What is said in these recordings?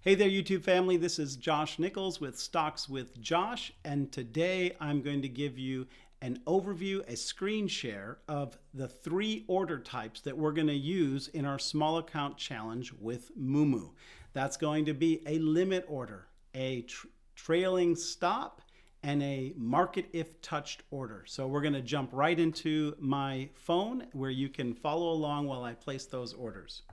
Hey there, YouTube family. This is Josh Nichols with Stocks with Josh, and today I'm going to give you an overview, a screen share of the 3 order types that we're going to use in our small account challenge with MooMoo. That's going to be a limit order, a trailing stop, and a market if touched order. So we're going to jump right into my phone where you can follow along while I place those orders.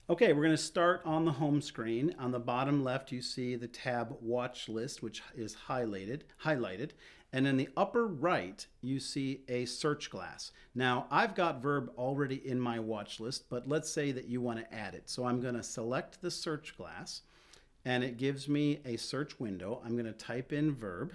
Okay, we're going to start on the home screen. On the bottom left, you see the tab Watch List, which is highlighted. And in the upper right, you see a search glass. Now, I've got Verb already in my watch list, but let's say that you want to add it. So I'm going to select the search glass, and it gives me a search window. I'm going to type in Verb,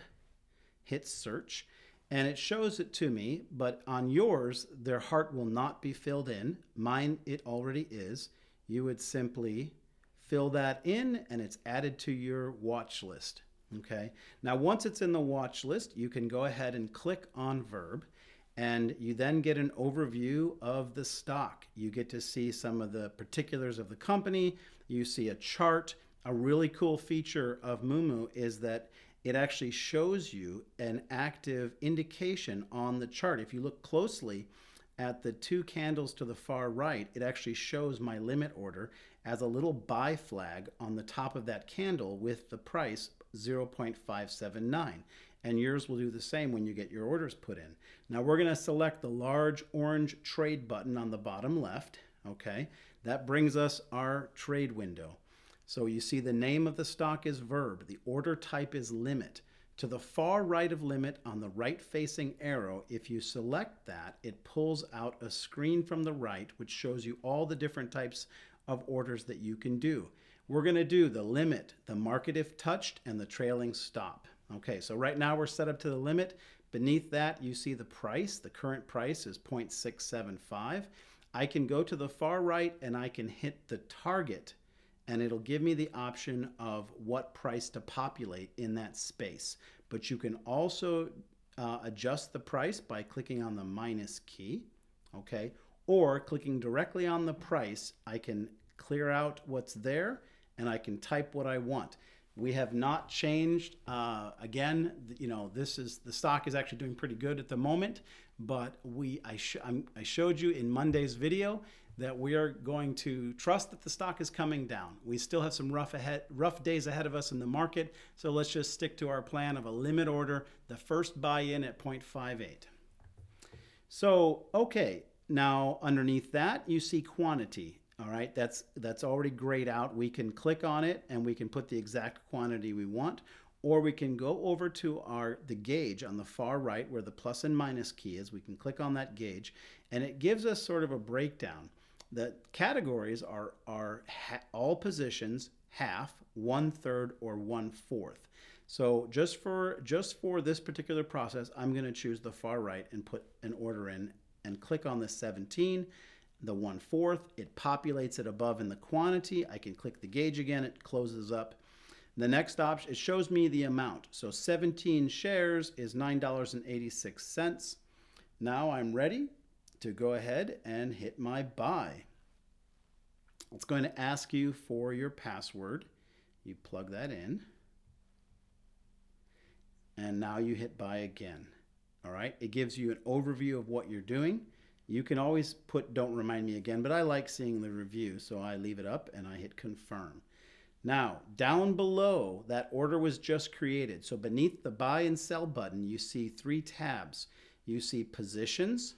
hit search, and it shows it to me, but on yours, their heart will not be filled in. Mine, it already is. You would simply fill that in and it's added to your watch list. Okay. Now, once it's in the watch list, you can go ahead and click on Verb, and you then get an overview of the stock. You get to see some of the particulars of the company. You see a chart. A really cool feature of MooMoo is that it actually shows you an active indication on the chart. If you look closely at the 2 candles to the far right, it actually shows my limit order as a little buy flag on the top of that candle with the price 0.579. And yours will do the same when you get your orders put in. Now we're going to select the large orange trade button on the bottom left. Okay, that brings us our trade window. So you see the name of the stock is Verb. The order type is limit. To the far right of limit on the right facing arrow, if you select that, it pulls out a screen from the right which shows you all the different types of orders that you can do. We're going to do the limit, the market if touched, and the trailing stop. Okay, so right now we're set up to the limit. Beneath that you see the price. The current price is 0.675. I can go to the far right and I can hit the target, and it'll give me the option of what price to populate in that space. But you can also adjust the price by clicking on the minus key, okay? Or clicking directly on the price, I can clear out what's there and I can type what I want. We have not changed. Again, you know, the stock is actually doing pretty good at the moment, but I showed you in Monday's video that we are going to trust that the stock is coming down. We still have some rough days ahead of us in the market, so let's just stick to our plan of a limit order, the first buy-in at 0.58. So, okay, now underneath that you see quantity. All right, that's already grayed out. We can click on it and we can put the exact quantity we want, or we can go over to the gauge on the far right where the plus and minus key is. We can click on that gauge and it gives us sort of a breakdown. The categories are all positions, half, 1/3, or 1/4. So just for this particular process, I'm going to choose the far right and put an order in and click on the 17. The 1/4, it populates it above in the quantity. I can click the gauge again, it closes up. The next option, it shows me the amount. So 17 shares is $9.86. Now I'm ready to go ahead and hit my buy. It's going to ask you for your password. You plug that in. And now you hit buy again. All right, it gives you an overview of what you're doing. You can always put don't remind me again, but I like seeing the review, so I leave it up and I hit confirm. Now, down below, that order was just created. So beneath the buy and sell button, you see 3 tabs. You see positions,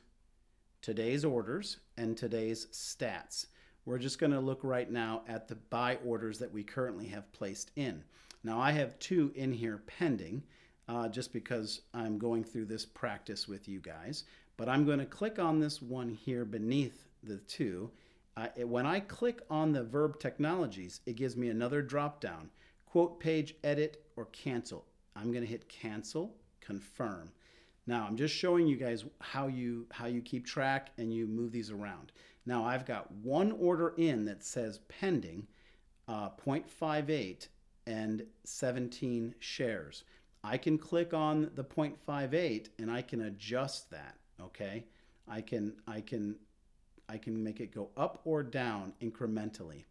today's orders, and today's stats. We're just going to look right now at the buy orders that we currently have placed in. Now, I have 2 in here pending, just because I'm going through this practice with you guys. But I'm going to click on this one here beneath the 2. When I click on the Verb Technologies, it gives me another drop down, quote page, edit, or cancel. I'm going to hit cancel, confirm. Now I'm just showing you guys how you keep track and you move these around. Now I've got one order in that says pending, 0.58 and 17 shares. I can click on the 0.58 and I can adjust that. Okay, I can make it go up or down incrementally.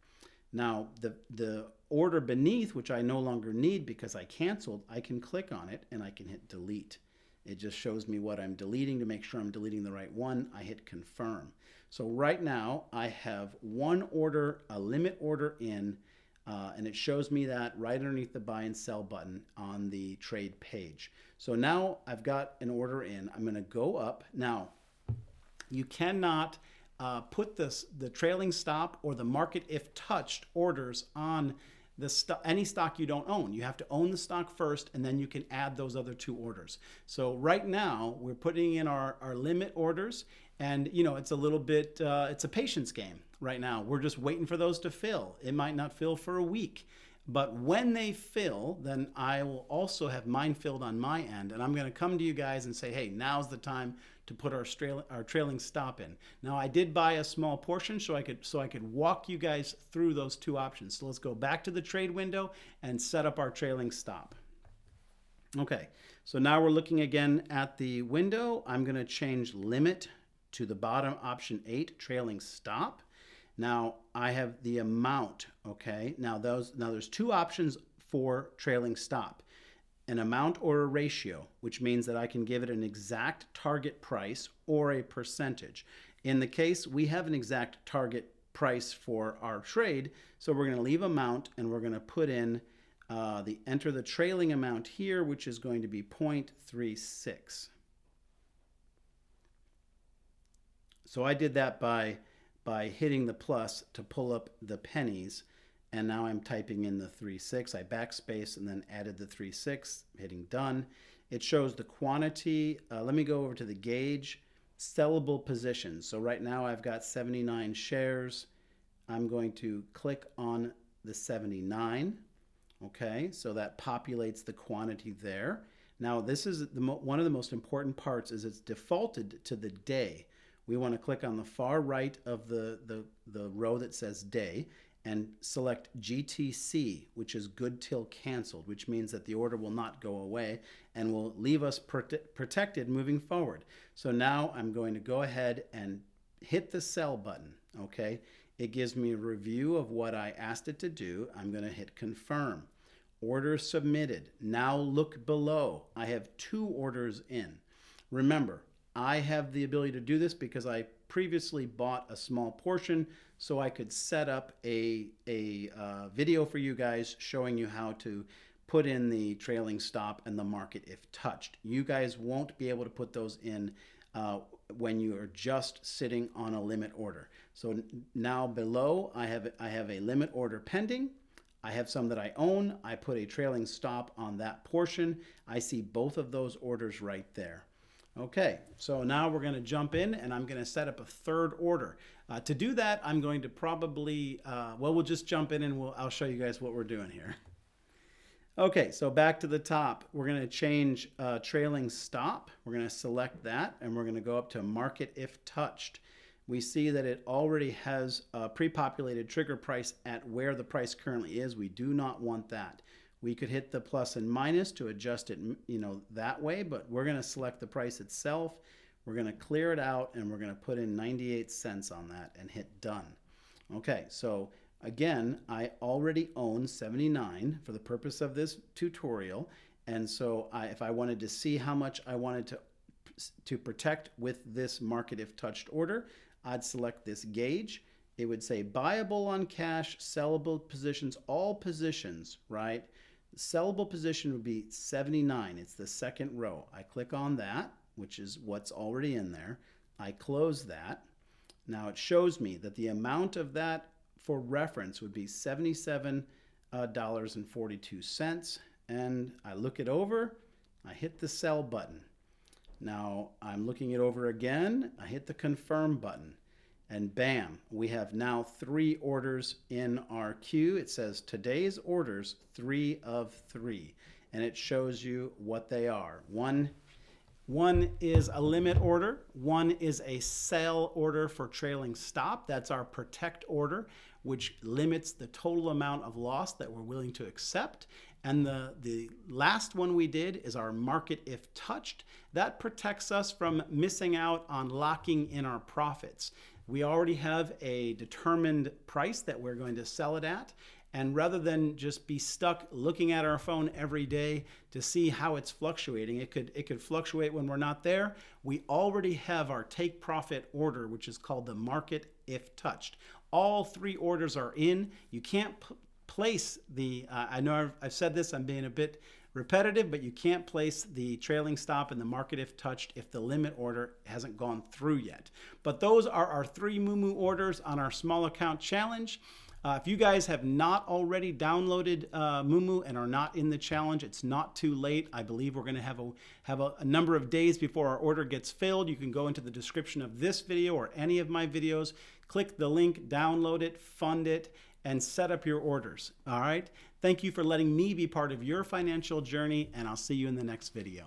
Now, the order beneath, which I no longer need because I canceled, I can click on it and I can hit delete. It just shows me what I'm deleting to make sure I'm deleting the right one. I hit confirm. So right now I have one order, a limit order in, and it shows me that right underneath the buy and sell button on the trade page. So now I've got an order in. I'm going to go up. Now, you cannot put the trailing stop or the market if touched orders on any stock you don't own. You have to own the stock first, and then you can add those other two orders. So right now we're putting in our limit orders, and it's a little bit, it's a patience game right now. We're just waiting for those to fill. It might not fill for a week. But when they fill, then I will also have mine filled on my end. And I'm going to come to you guys and say, hey, now's the time to put our trailing stop in. Now, I did buy a small portion so I could walk you guys through those two options. So let's go back to the trade window and set up our trailing stop. Okay, so now we're looking again at the window. I'm going to change limit to the bottom option 8, trailing stop. Now I have the amount, okay? Now there's two options for trailing stop. An amount or a ratio, which means that I can give it an exact target price or a percentage. In the case, we have an exact target price for our trade, so we're going to leave amount and we're going to put in enter the trailing amount here, which is going to be 0.36. So I did that by hitting the plus to pull up the pennies, and now I'm typing in the 36. I backspace and then added the 36, hitting done. It shows the quantity. Let me go over to the gauge, sellable positions. So right now I've got 79 shares. I'm going to click on the 79. Okay, so that populates the quantity there. Now this is one of the most important parts is it's defaulted to the day. We want to click on the far right of the row that says day and select GTC, which is good till canceled, which means that the order will not go away and will leave us protected moving forward. So now I'm going to go ahead and hit the sell button, okay? It gives me a review of what I asked it to do. I'm going to hit confirm. Order submitted. Now look below. I have 2 orders in. Remember, I have the ability to do this because I previously bought a small portion so I could set up a video for you guys showing you how to put in the trailing stop and the market if touched. You guys won't be able to put those in when you are just sitting on a limit order. So now below I have a limit order pending. I have some that I own. I put a trailing stop on that portion. I see both of those orders right there. Okay, so now we're going to jump in and I'm going to set up a third order. To do that, I'm going to probably, we'll just jump in and I'll show you guys what we're doing here. Okay, so back to the top, we're going to change trailing stop. We're going to select that and we're going to go up to market if touched. We see that it already has a pre-populated trigger price at where the price currently is. We do not want that. We could hit the plus and minus to adjust it, that way, but we're going to select the price itself. We're going to clear it out and we're going to put in 98 cents on that and hit done. Okay, so again, I already own 79 for the purpose of this tutorial. And so if I wanted to see how much I wanted to protect with this market if touched order, I'd select this gauge. It would say buyable on cash, sellable positions, all positions, right? The sellable position would be 79. It's the second row. I click on that, which is what's already in there. I close that. Now it shows me that the amount of that for reference would be $77.42. And I look it over. I hit the sell button. Now I'm looking it over again. I hit the confirm button. And bam, we have now 3 orders in our queue. It says today's orders, 3 of 3. And it shows you what they are. One is a limit order. One is a sell order for trailing stop. That's our protect order, which limits the total amount of loss that we're willing to accept. And the last one we did is our market if touched. That protects us from missing out on locking in our profits. We already have a determined price that we're going to sell it at. And rather than just be stuck looking at our phone every day to see how it's fluctuating, it could fluctuate when we're not there. We already have our take profit order, which is called the market if touched. All 3 orders are in. You can't place the, I know I've said this, I'm being a bit repetitive, but you can't place the trailing stop in the market if touched if the limit order hasn't gone through yet. But those are our 3 MooMoo orders on our small account challenge. If you guys have not already downloaded MooMoo and are not in the challenge, it's not too late. I believe we're going to have a number of days before our order gets filled. You can go into the description of this video or any of my videos, click the link, download it, fund it, and set up your orders. All right. Thank you for letting me be part of your financial journey, and I'll see you in the next video.